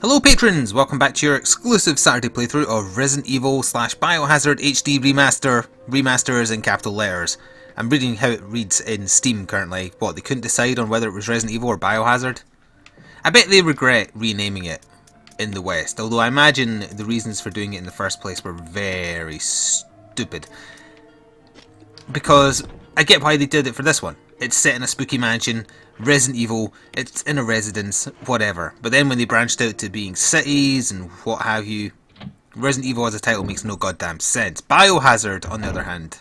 Hello patrons! Welcome back to your exclusive Saturday playthrough of Resident Evil / Biohazard HD Remaster. Remaster is in capital letters. I'm reading how it reads in Steam currently. What, they couldn't decide on whether it was Resident Evil or Biohazard? I bet they regret renaming it in the West, although I imagine the reasons for doing it in the first place were very stupid. Because I get why they did it for this one. It's set in a spooky mansion, Resident Evil, it's in a residence, whatever. But then when they branched out to being cities and what have you, Resident Evil as a title makes no goddamn sense. Biohazard, on the other hand,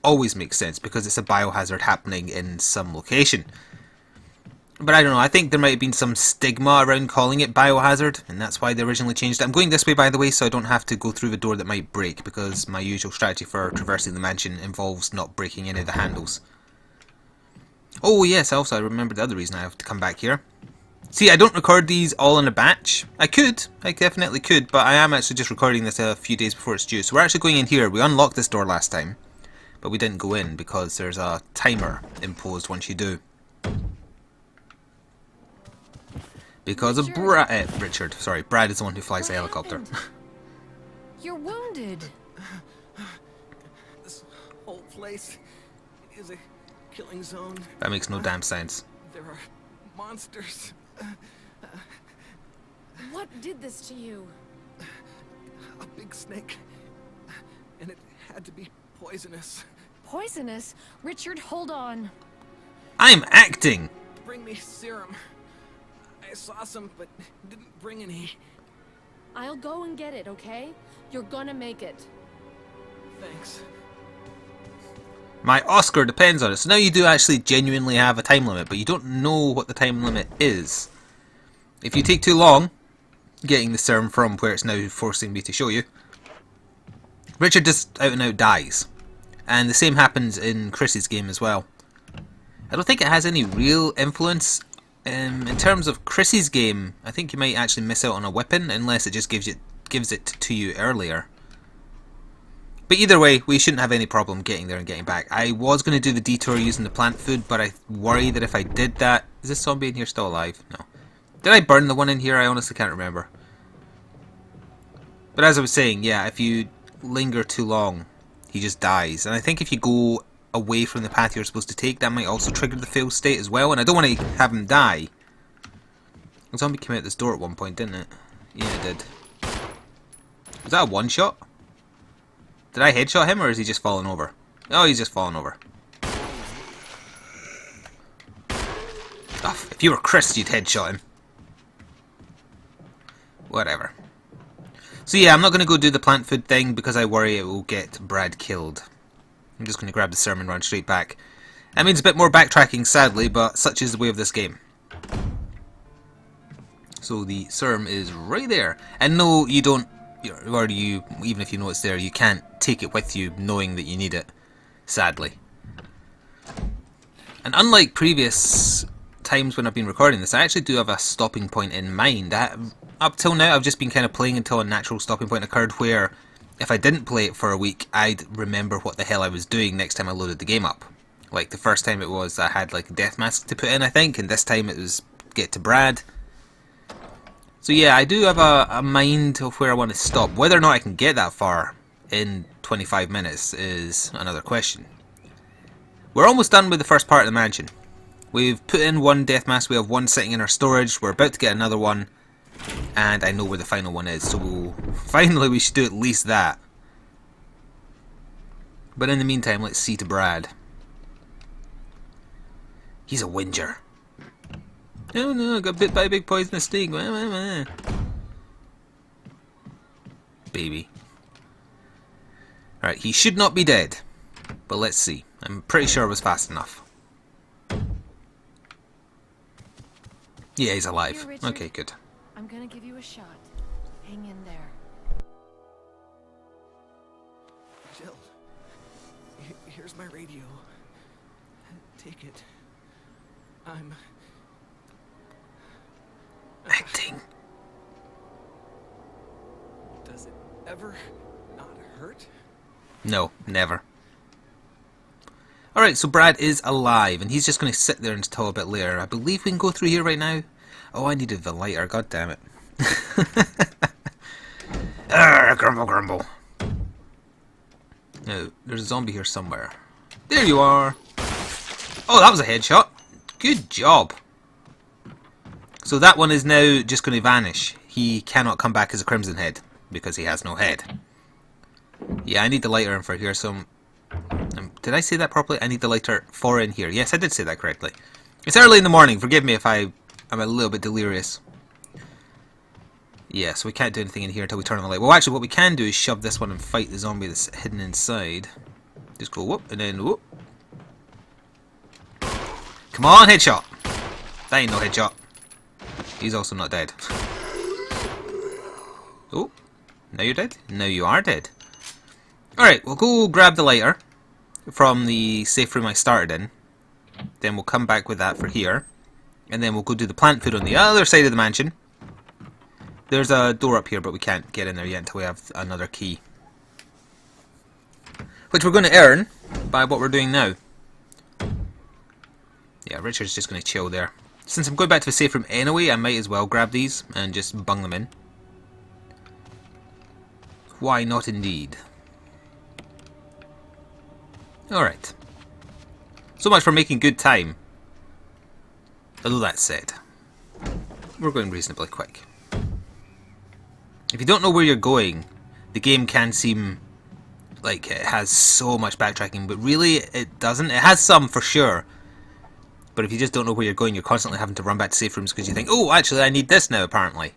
always makes sense because it's a biohazard happening in some location. But I don't know, I think there might have been some stigma around calling it Biohazard, and that's why they originally changed it. I'm going this way, by the way, so I don't have to go through the door that might break, because my usual strategy for traversing the mansion involves not breaking any of the handles. Oh yes, also I remember the other reason I have to come back here. See, I don't record these all in a batch. I definitely could, but I am actually just recording this a few days before it's due. So we're actually going in here. We unlocked this door last time, but we didn't go in because there's a timer imposed once you do. Because of Richard. Sorry, Brad is the one who flies the helicopter. You're wounded. This whole place is a killing zone. That makes no damn sense. There are monsters. What did this to you? A big snake. And it had to be poisonous. Poisonous? Richard, hold on. I'm acting! Bring me serum. I saw some, but didn't bring any. I'll go and get it, okay? You're gonna make it. Thanks. My Oscar depends on it. So now you do actually genuinely have a time limit, but you don't know what the time limit is. If you take too long getting the serum from where it's now forcing me to show you, Richard just out and out dies. And the same happens in Chris's game as well. I don't think it has any real influence. In terms of Chris's game, I think you might actually miss out on a weapon unless it just gives it to you earlier. But either way, we shouldn't have any problem getting there and getting back. I was going to do the detour using the plant food, but I worry that if I did that... Is this zombie in here still alive? No. Did I burn the one in here? I honestly can't remember. But as I was saying, yeah, if you linger too long, he just dies. And I think if you go away from the path you're supposed to take, that might also trigger the fail state as well. And I don't want to have him die. The zombie came out this door at one point, didn't it? Yeah, it did. Was that a one-shot? Did I headshot him, or is he just falling over? Oh, he's just falling over. Oh, if you were Chris, you'd headshot him. Whatever. So yeah, I'm not going to go do the plant food thing because I worry it will get Brad killed. I'm just going to grab the serum and run straight back. That means a bit more backtracking, sadly, but such is the way of this game. So the serum is right there. And no, you don't... Or you, even if you know it's there, you can't take it with you knowing that you need it, sadly. And unlike previous times when I've been recording this, I actually do have a stopping point in mind. Up till now, I've just been kind of playing until a natural stopping point occurred where, if I didn't play it for a week, I'd remember what the hell I was doing next time I loaded the game up. Like, the first time it was, I had like a death mask to put in, I think, and this time it was get to Brad. So yeah, I do have a mind of where I want to stop. Whether or not I can get that far in 25 minutes is another question. We're almost done with the first part of the mansion. We've put in one death mask, we have one sitting in our storage, we're about to get another one, and I know where the final one is, so finally we should do at least that. But in the meantime, let's see to Brad. He's a whinger. Oh no, I got bit by a big poisonous snake. Baby. Alright, he should not be dead. But let's see. I'm pretty sure it was fast enough. Yeah, he's alive. Here, Richard. Okay, good. I'm gonna give you a shot. Hang in there. Jill, here's my radio. Take it. I'm... Acting. Does it ever not hurt? No, never. Alright, so Brad is alive, and he's just going to sit there until a bit later. I believe we can go through here right now. Oh, I needed the lighter, god damn it. Grumble, grumble. Now, there's a zombie here somewhere. There you are. Oh, that was a headshot. Good job. So that one is now just going to vanish. He cannot come back as a Crimson Head because he has no head. Yeah, I need the lighter in for here. So, did I say that properly? I need the lighter for in here. Yes, I did say that correctly. It's early in the morning. Forgive me if I'm a little bit delirious. Yeah, so we can't do anything in here until we turn on the light. Well, actually, what we can do is shove this one and fight the zombie that's hidden inside. Just go whoop and then whoop. Come on, headshot. That ain't no headshot. He's also not dead. Oh, now you're dead? Now you are dead. Alright, we'll go grab the lighter from the safe room I started in. Then we'll come back with that for here. And then we'll go do the plant food on the other side of the mansion. There's a door up here, but we can't get in there yet until we have another key. Which we're going to earn by what we're doing now. Yeah, Richard's just going to chill there. Since I'm going back to the safe room anyway, I might as well grab these and just bung them in. Why not indeed? Alright. So much for making good time. Although that said, we're going reasonably quick. If you don't know where you're going, the game can seem like it has so much backtracking, but really it doesn't. It has some for sure. But if you just don't know where you're going, you're constantly having to run back to safe rooms because you think, oh, actually I need this now, apparently.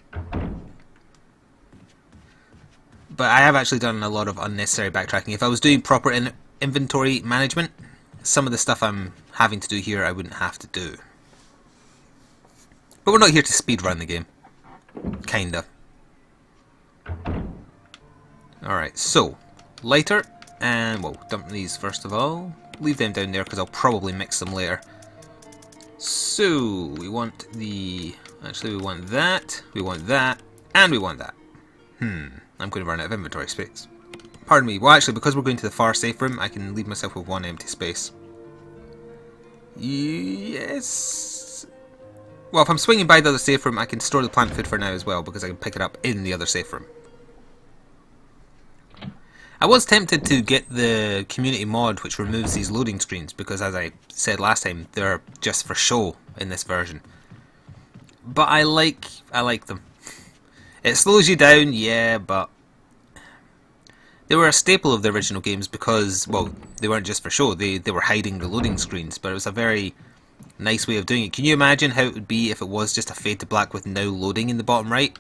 But I have actually done a lot of unnecessary backtracking. If I was doing proper inventory management, some of the stuff I'm having to do here I wouldn't have to do. But we're not here to speedrun the game. Kinda. Alright, so, lighter, and we'll dump these first of all. Leave them down there because I'll probably mix them later. So, we want the... Actually, we want that, and we want that. I'm going to run out of inventory space. Pardon me. Well, actually, because we're going to the far safe room, I can leave myself with one empty space. Yes. Well, if I'm swinging by the other safe room, I can store the plant food for now as well, because I can pick it up in the other safe room. I was tempted to get the community mod which removes these loading screens, because as I said last time, they're just for show in this version. But I like them. It slows you down, yeah, but they were a staple of the original games because, well, they weren't just for show, they were hiding the loading screens, but it was a very nice way of doing it. Can you imagine how it would be if it was just a fade to black with now loading in the bottom right?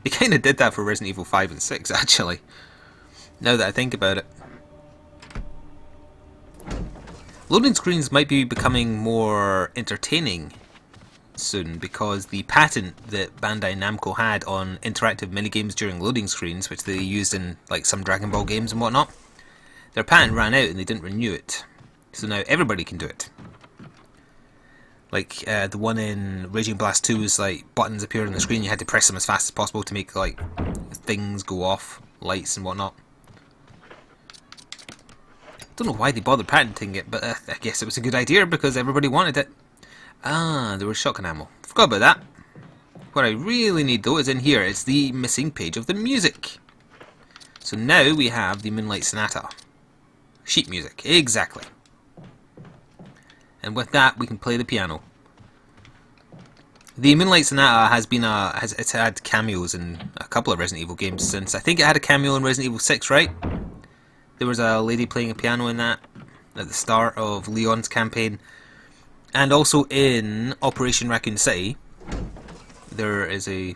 They kind of did that for Resident Evil 5 and 6, actually, now that I think about it. Loading screens might be becoming more entertaining soon, because the patent that Bandai Namco had on interactive minigames during loading screens, which they used in like some Dragon Ball games and whatnot, their patent ran out and they didn't renew it. So now everybody can do it. Like the one in Raging Blast 2 was like buttons appeared on the screen, you had to press them as fast as possible to make like things go off, lights and whatnot. Don't know why they bothered patenting it, but I guess it was a good idea because everybody wanted it. Ah, there was shotgun ammo. Forgot about that. What I really need though is in here. It's the missing page of the music. So now we have the Moonlight Sonata. Sheet music, exactly. And with that we can play the piano. The Moonlight Sonata has been it's had cameos in a couple of Resident Evil games since. I think it had a cameo in Resident Evil 6, right? There was a lady playing a piano in that at the start of Leon's campaign. And also in Operation Raccoon City, there is a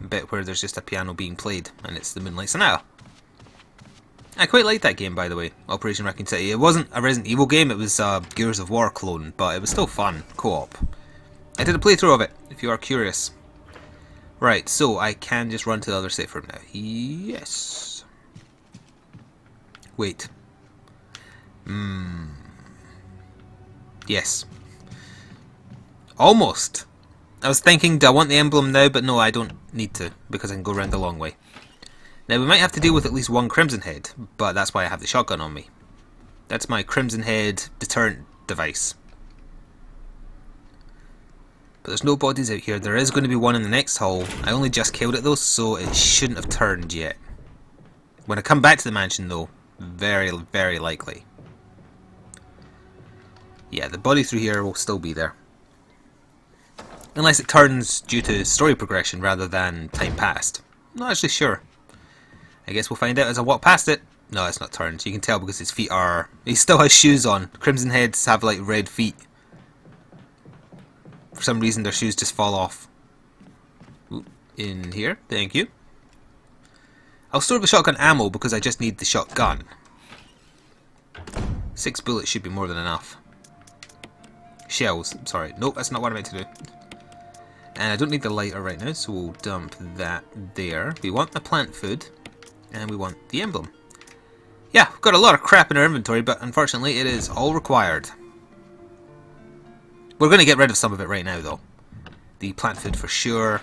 bit where there's just a piano being played, and it's the Moonlight Sonata. I quite liked that game, by the way, Operation Raccoon City. It wasn't a Resident Evil game, it was a Gears of War clone, but it was still fun, co-op. I did a playthrough of it, if you are curious. Right, so I can just run to the other safe room now. Yes. Wait. Yes. Almost. I was thinking, do I want the emblem now? But no, I don't need to, because I can go around the long way. Now, we might have to deal with at least one Crimson Head, but that's why I have the shotgun on me. That's my Crimson Head deterrent device. But there's no bodies out here. There is going to be one in the next hall. I only just killed it though, so it shouldn't have turned yet. When I come back to the mansion though, very, very likely. Yeah, the body through here will still be there. Unless it turns due to story progression rather than time passed. I'm not actually sure. I guess we'll find out as I walk past it. No, it's not turned. You can tell because his feet are... He still has shoes on. Crimson Heads have like red feet. For some reason their shoes just fall off. Ooh, in here, thank you. I'll store the shotgun ammo because I just need the shotgun. 6 bullets should be more than enough. Shells, sorry. Nope, that's not what I meant to do. And I don't need the lighter right now, so we'll dump that there. We want the plant food, and we want the emblem. Yeah, we've got a lot of crap in our inventory, but unfortunately it is all required. We're going to get rid of some of it right now, though. The plant food for sure.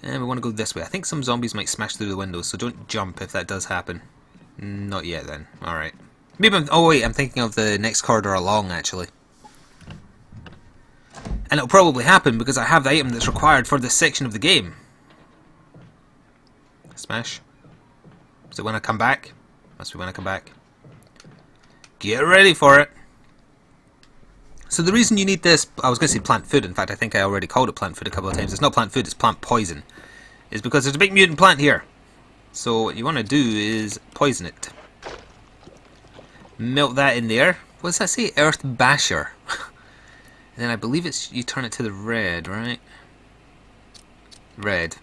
And we want to go this way. I think some zombies might smash through the windows, so don't jump if that does happen. Not yet, then. Alright. Maybe oh wait, I'm thinking of the next corridor along, actually. And it'll probably happen because I have the item that's required for this section of the game. Smash. Is it when I come back? Must be when I come back. Get ready for it. So the reason you need this, I was going to say plant food, in fact I think I already called it plant food a couple of times. It's not plant food, it's plant poison. Is because there's a big mutant plant here. So what you want to do is poison it. Melt that in there. What does that say? Earth Basher. And then I believe it's you turn it to the red, right? Red.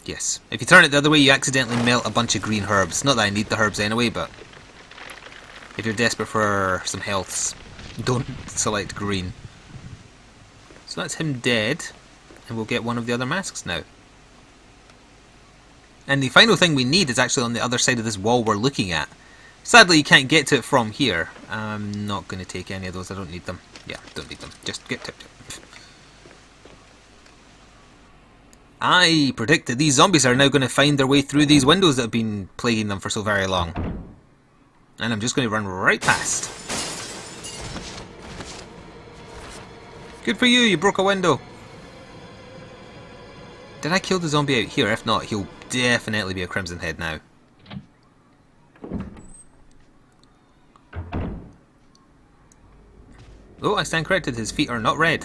Yes. If you turn it the other way, you accidentally melt a bunch of green herbs. Not that I need the herbs anyway, but if you're desperate for some healths, don't select green. So that's him dead, and we'll get one of the other masks now. And the final thing we need is actually on the other side of this wall we're looking at. Sadly, you can't get to it from here. I'm not going to take any of those. I don't need them. Yeah, don't need them. Just get tipped. I predict that these zombies are now going to find their way through these windows that have been plaguing them for so very long. And I'm just going to run right past. Good for you, you broke a window. Did I kill the zombie out here? If not, he'll definitely be a Crimson Head now. Oh, I stand corrected. His feet are not red.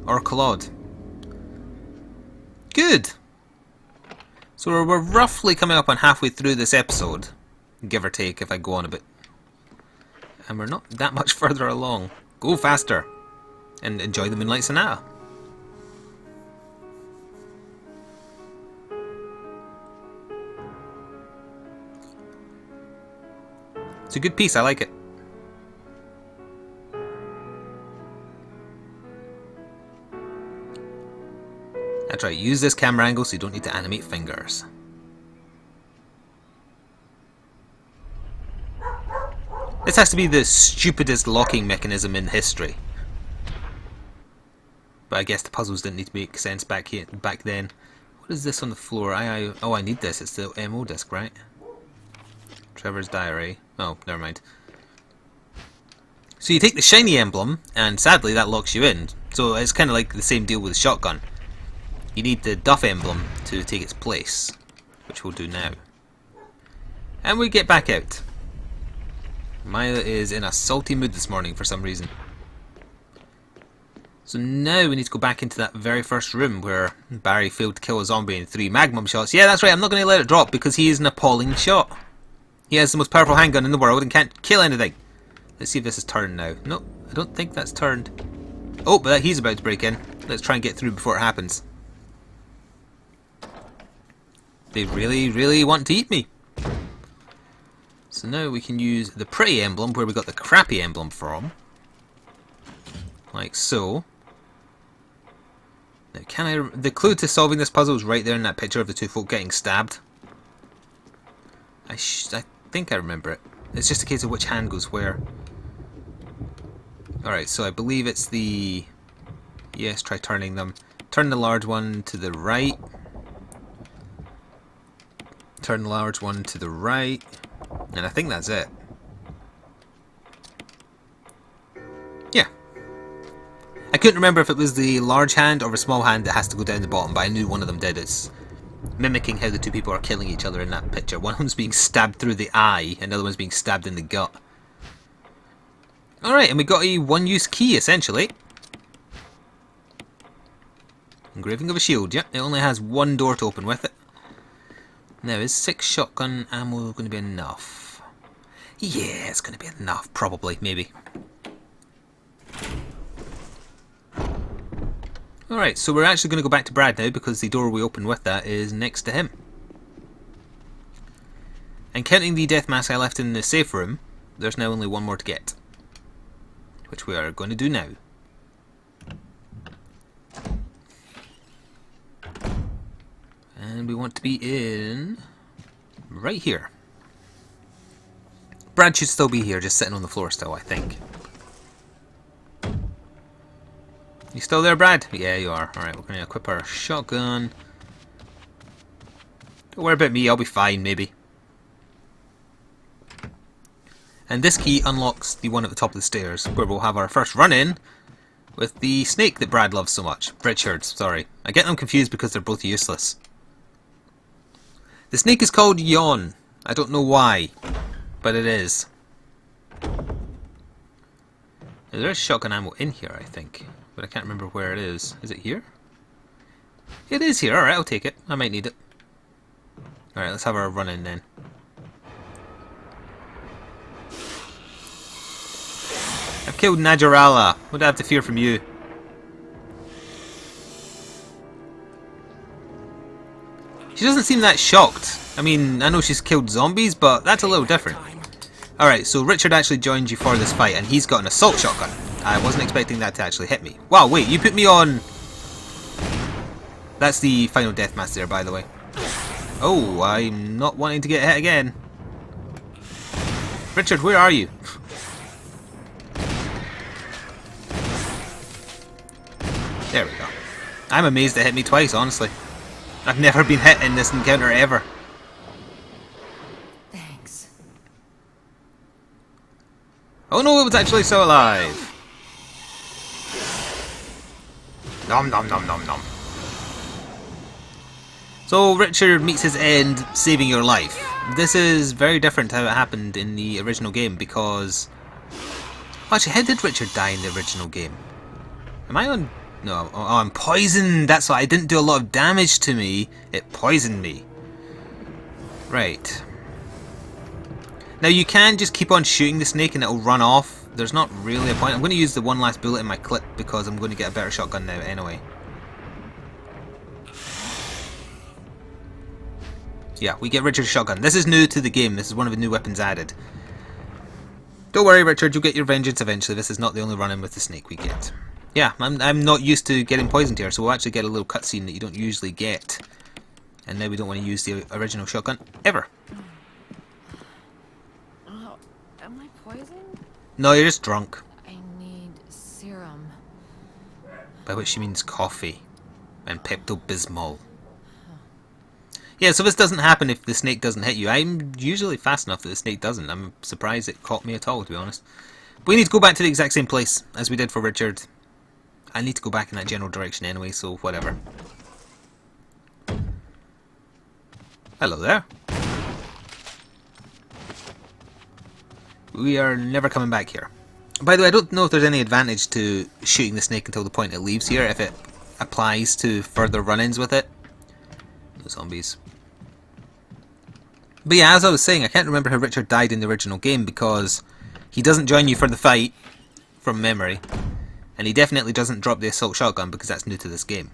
Or clawed. Good! So we're roughly coming up on halfway through this episode. Give or take if I go on a bit. And we're not that much further along. Go faster! And enjoy the Moonlight Sonata. It's a good piece, I like it. That's right, use this camera angle so you don't need to animate fingers. This has to be the stupidest locking mechanism in history. But I guess the puzzles didn't need to make sense back then. What is this on the floor? Oh, I need this. It's the MO disc, right? Trevor's diary. Oh, never mind. So you take the shiny emblem, and sadly that locks you in. So it's kind of like the same deal with the shotgun. You need the Duff emblem to take its place, which we'll do now. And we get back out. Maya is in a salty mood this morning for some reason. So now we need to go back into that very first room where Barry failed to kill a zombie in 3 magnum shots. Yeah, that's right, I'm not going to let it drop because he is an appalling shot. He has the most powerful handgun in the world and can't kill anything. Let's see if this is turned now. No, I don't think that's turned. Oh, but he's about to break in. Let's try and get through before it happens. They really, really want to eat me. So now we can use the pretty emblem where we got the crappy emblem from. Like so. Now the clue to solving this puzzle is right there in that picture of the 2 folk getting stabbed. I think I remember it. It's just a case of which hand goes where. Alright, so I believe it's the... Yes, try turning them. Turn the large one to the right. Turn the large one to the right. And I think that's it. Yeah. I couldn't remember if it was the large hand or the small hand that has to go down the bottom, but I knew one of them did. It's mimicking how the two people are killing each other in that picture. One of them's being stabbed through the eye, and the other one's being stabbed in the gut. Alright, and we got a one-use key, essentially. Engraving of a shield, yep. It only has one door to open with it. Now, is 6 shotgun ammo going to be enough? Yeah, it's going to be enough, probably, maybe. Alright, so we're actually going to go back to Brad now because the door we opened with that is next to him. And counting the death mask I left in the safe room, there's now only one more to get. Which we are going to do now. And we want to be in right here. Brad should still be here, just sitting on the floor still, I think. You still there, Brad? Yeah, you are. Alright, we're going to equip our shotgun. Don't worry about me, I'll be fine, maybe. And this key unlocks the one at the top of the stairs, where we'll have our first run-in with the snake that Brad loves so much. Richard, sorry. I get them confused because they're both useless. The snake is called Yawn. I don't know why, but it is. Now, there is shotgun ammo in here, I think. But I can't remember where it is. Is it here? It is here. Alright, I'll take it. I might need it. Alright, let's have our run in then. I've killed Najarala. What do I have to fear from you? She doesn't seem that shocked. I mean, I know she's killed zombies, but that's a little different. Alright, so Richard actually joined you for this fight, and he's got an assault shotgun. I wasn't expecting that to actually hit me. Wow, wait, you put me on... That's the final death mask there, by the way. Oh, I'm not wanting to get hit again. Richard, where are you? There we go. I'm amazed it hit me twice, honestly. I've never been hit in this encounter ever. Thanks. Oh no, it was actually still alive. Nom nom nom nom nom. So Richard meets his end saving your life. This is very different to how it happened in the original game because... Actually, how did Richard die in the original game? Am I on... No, oh, I'm poisoned. That's why I didn't do a lot of damage to me. It poisoned me. Right. Now you can just keep on shooting the snake and it'll run off. There's not really a point. I'm going to use the one last bullet in my clip because I'm going to get a better shotgun now anyway. Yeah, we get Richard's shotgun. This is new to the game. This is one of the new weapons added. Don't worry, Richard. You'll get your vengeance eventually. This is not the only run-in with the snake we get. Yeah, I'm not used to getting poisoned here, so we'll actually get a little cutscene that you don't usually get. And now we don't want to use the original shotgun ever. Oh, am I poisoned? No, you're just drunk. I need serum. By which she means coffee. And Pepto-Bismol. Yeah, so this doesn't happen if the snake doesn't hit you. I'm usually fast enough that the snake doesn't. I'm surprised it caught me at all, to be honest. But we need to go back to the exact same place as we did for Richard. I need to go back in that general direction anyway, so whatever. Hello there. We are never coming back here. By the way, I don't know if there's any advantage to shooting the snake until the point it leaves here, if it applies to further run-ins with it. No zombies. But yeah, as I was saying, I can't remember how Richard died in the original game because he doesn't join you for the fight, from memory. And he definitely doesn't drop the assault shotgun because that's new to this game.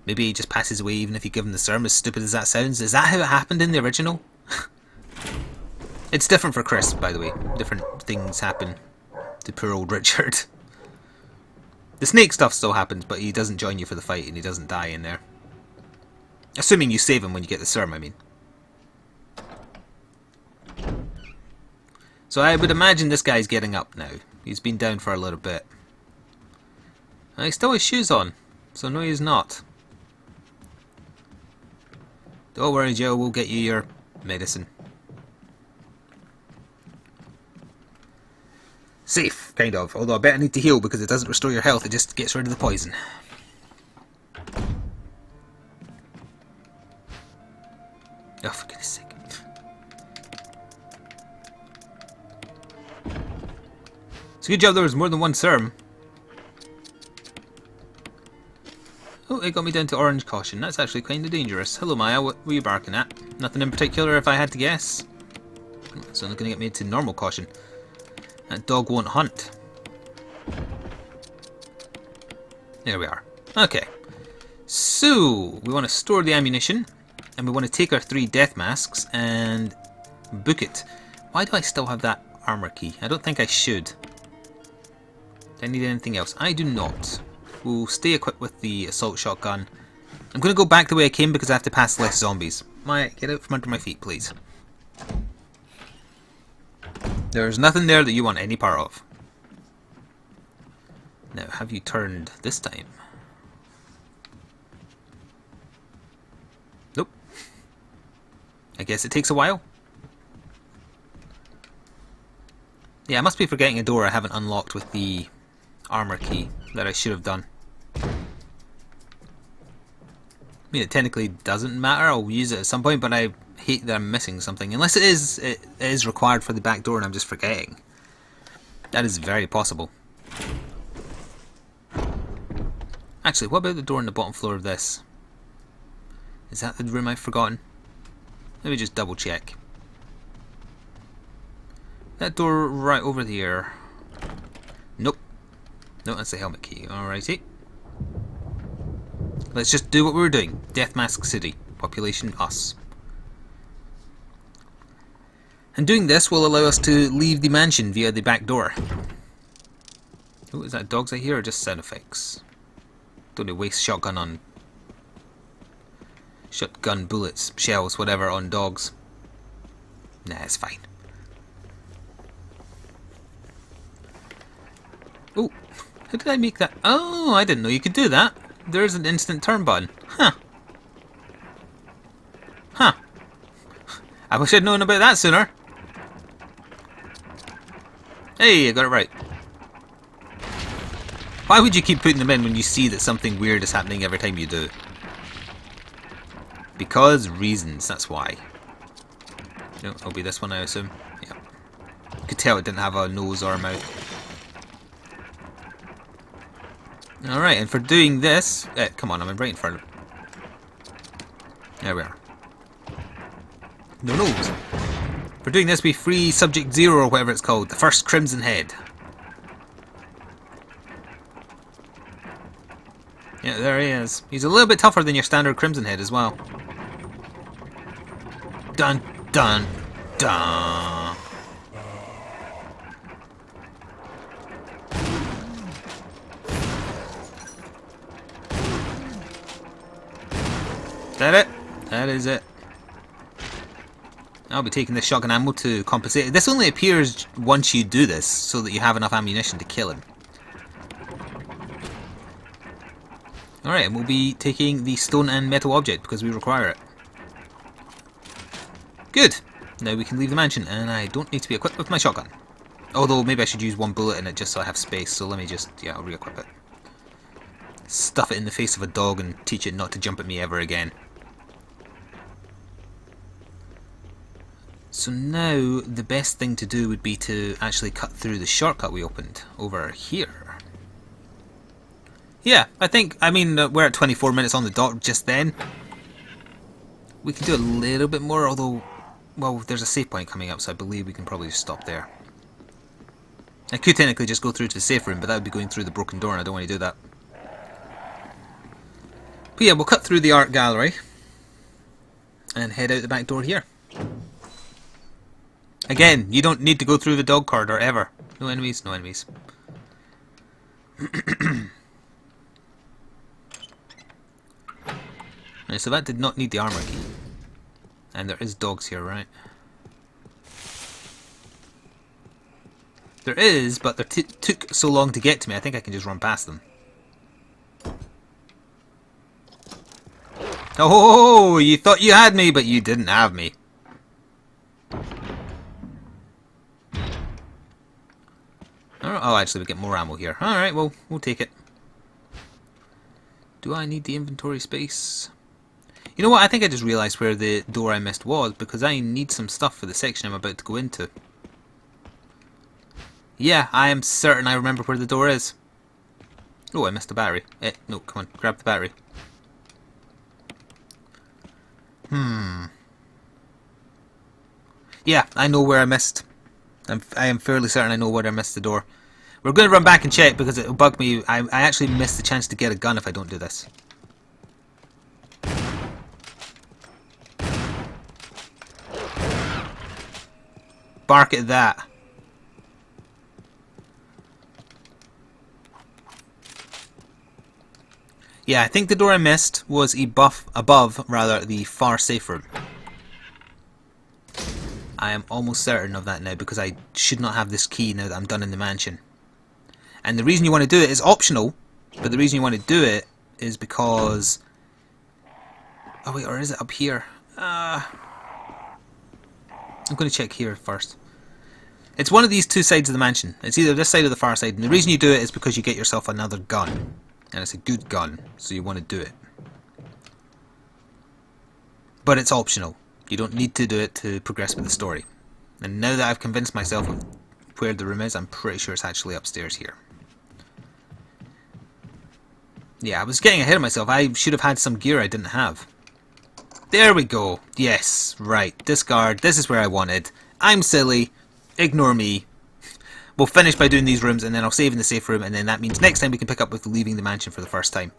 Maybe he just passes away even if you give him the serum, as stupid as that sounds. Is that how it happened in the original? It's different for Chris, by the way. Different things happen to poor old Richard. The snake stuff still happens, but he doesn't join you for the fight and he doesn't die in there. Assuming you save him when you get the serum, I mean. So I would imagine this guy's getting up now. He's been down for a little bit. And he still has shoes on, so no he's not. Don't worry, Joe, we'll get you your medicine. Safe, kind of. Although I bet I need to heal because it doesn't restore your health, it just gets rid of the poison. Oh, for goodness sake. It's a good job there was more than one serum. Oh, it got me down to orange caution. That's actually kind of dangerous. Hello Maya, what were you barking at? Nothing in particular if I had to guess. It's only going to get me to normal caution. That dog won't hunt. There we are. Okay. So, we want to store the ammunition. And we want to take our 3 death masks and book it. Why do I still have that armor key? I don't think I should. Do I need anything else? I do not. We'll stay equipped with the assault shotgun. I'm going to go back the way I came because I have to pass less zombies. Maya, get out from under my feet, please. There's nothing there that you want any part of. Now, have you turned this time? Nope. I guess it takes a while. Yeah, I must be forgetting a door I haven't unlocked with the armor key that I should have done. I mean, it technically doesn't matter. I'll use it at some point, but I hate that I'm missing something. Unless it is required for the back door and I'm just forgetting. That is very possible. Actually, what about the door on the bottom floor of this? Is that the room I've forgotten? Let me just double check. That door right over here. Nope. No, that's the helmet key. Alrighty. Let's just do what we were doing. Death Mask City. Population us. And doing this will allow us to leave the mansion via the back door. Oh, is that dogs I hear or just sound effects? Don't need to waste shotgun bullets, shells, whatever on dogs. Nah, it's fine. Oh, how did I make that? Oh, I didn't know you could do that. There's an instant turn button. Huh. Huh. I wish I'd known about that sooner. Hey, I got it right. Why would you keep putting them in when you see that something weird is happening every time you do? Because reasons, that's why. No, it'll be this one, I assume. Yeah. You could tell it didn't have a nose or a mouth. Alright, and for doing this... come on, I'm right in front of it. There we are. No nose. For doing this, we free Subject 0 or whatever it's called. The first Crimson Head. Yeah, there he is. He's a little bit tougher than your standard Crimson Head as well. Dun, dun, dun. Is that it? That is it. I'll be taking this shotgun ammo to compensate. This only appears once you do this, so that you have enough ammunition to kill him. Alright, and we'll be taking the stone and metal object because we require it. Good! Now we can leave the mansion, and I don't need to be equipped with my shotgun. Although, maybe I should use one bullet in it just so I have space, so let me just, yeah, I'll re-equip it. Stuff it in the face of a dog and teach it not to jump at me ever again. So now, the best thing to do would be to actually cut through the shortcut we opened over here. Yeah, I mean, we're at 24 minutes on the dot just then. We can do a little bit more, although, well, there's a save point coming up, so I believe we can probably just stop there. I could technically just go through to the safe room, but that would be going through the broken door, and I don't want to do that. But yeah, we'll cut through the art gallery and head out the back door here. Again, you don't need to go through the dog corridor ever. No enemies, no enemies. Right, so that did not need the armor key. And there is dogs here, right? There is, but they took so long to get to me, I think I can just run past them. Oh, you thought you had me, but you didn't have me. Oh, actually, we get more ammo here. Alright, well, we'll take it. Do I need the inventory space? You know what? I think I just realised where the door I missed was, because I need some stuff for the section I'm about to go into. Yeah, I am certain I remember where the door is. Oh, I missed a battery. No, come on, grab the battery. Yeah, I know where I missed. I am fairly certain I know where I missed the door. We're going to run back and check because it'll bug me. I actually missed the chance to get a gun if I don't do this. Bark at that. Yeah, I think the door I missed was above the far safe room. I am almost certain of that now because I should not have this key now that I'm done in the mansion. And the reason you want to do it is optional, but the reason you want to do it is because... Oh wait, or is it up here? I'm going to check here first. It's one of these two sides of the mansion. It's either this side or the far side, and the reason you do it is because you get yourself another gun. And it's a good gun, so you want to do it. But it's optional. You don't need to do it to progress with the story. And now that I've convinced myself of where the room is, I'm pretty sure it's actually upstairs here. Yeah, I was getting ahead of myself. I should have had some gear I didn't have. There we go. Yes, right. Discard. This is where I wanted. I'm silly. Ignore me. We'll finish by doing these rooms, and then I'll save in the safe room, and then that means next time we can pick up with leaving the mansion for the first time.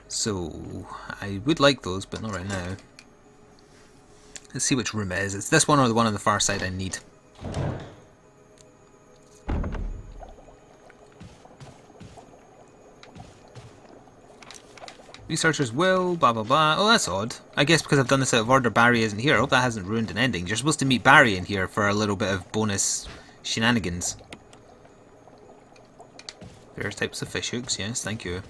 So, I would like those, but not right now. Let's see which room it is. It's this one or the one on the far side I need. Researchers will, blah blah blah. Oh, that's odd. I guess because I've done this out of order, Barry isn't here. I hope that hasn't ruined an ending. You're supposed to meet Barry in here for a little bit of bonus shenanigans. Various types of fish hooks, yes, thank you.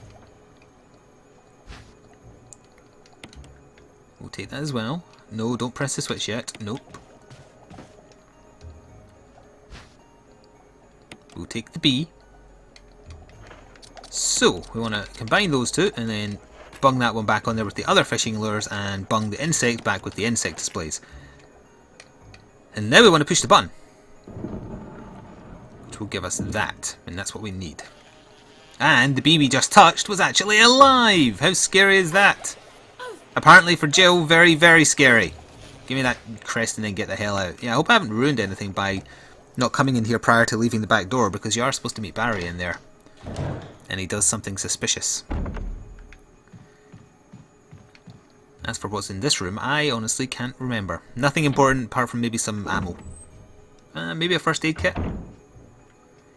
We'll take that as well. No, don't press the switch yet. Nope. We'll take the bee. So, we want to combine those two and then bung that one back on there with the other fishing lures and bung the insect back with the insect displays. And now we want to push the button, which will give us that, and that's what we need. And the bee we just touched was actually alive! How scary is that? Apparently for Jill, very, very scary. Give me that crest and then get the hell out. Yeah, I hope I haven't ruined anything by not coming in here prior to leaving the back door, because you are supposed to meet Barry in there. And he does something suspicious. As for what's in this room, I honestly can't remember. Nothing important apart from maybe some ammo. Maybe a first aid kit?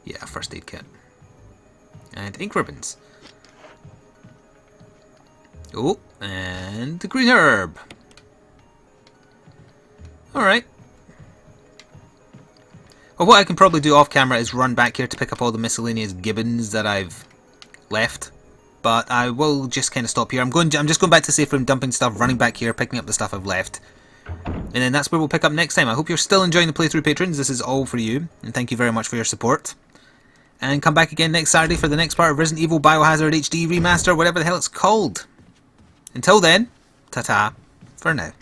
Yeah, a first aid kit. And ink ribbons. Oh, and the green herb. Alright. Well, what I can probably do off camera is run back here to pick up all the miscellaneous gibbons that I've left. But I will just kind of stop here. I'm just going back to the safe room, dumping stuff, running back here, picking up the stuff I've left. And then that's where we'll pick up next time. I hope you're still enjoying the playthrough, patrons. This is all for you. And thank you very much for your support. And come back again next Saturday for the next part of Resident Evil Biohazard HD Remaster, whatever the hell it's called. Until then, ta-ta for now.